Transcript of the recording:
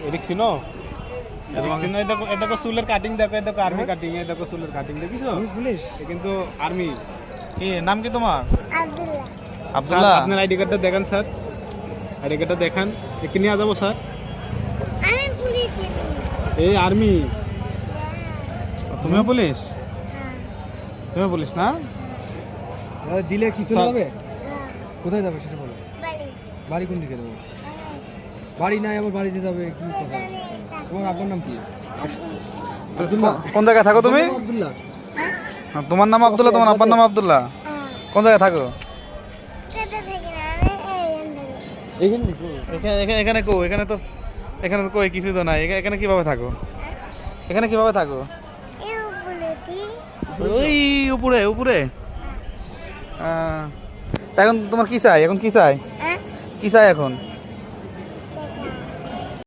এদিক চিনো চিনো এই দেখো চুলের কাটিং দেখো এই দেখো আর্মি কাটিং এই দেখো চুলের কাটিং দেখিছো পুলিশ কিন্তু আর্মি কি নাম কি তোমার? আব্দুল্লাহ। আব্দুল্লাহ। আপনার আইডি কার্ডটা দেখান স্যার, আইডি কার্ডটা দেখান। একে নিয়ে যাবো স্যার। আমি পুলিশ। এই আর্মি। তুমিও পুলিশ? হ্যাঁ তুমিও পুলিশ না? দিলে কিছু স্যার। হবে? হ্যাঁ কোথায় যাবে সেটা বলো। বাড়ি বাড়ি কোন দিকে দেবো? বাড়ি নাই আবার বাড়িতে যাবে কি কথা? তোমার আপনার নাম কি? কোন জায়গায় থাকো তুমি? আব্দুল্লাহ। তোমার নাম আব্দুল্লাহ, তোমার আব্বার নাম আব্দুল্লাহ। কোন জায়গায় থাকো? সেটা থেকে না আমি এইখানে এখানে কো, এখানে তো কই কিছু তো নাই। এখানে কিভাবে থাকো? এখানে কিভাবে থাকো? এই উপরেতে ওই উপরে উপরে। তা এখন তোমার কি চাই? এখন কি চাই? হ্যাঁ কি চাই এখন?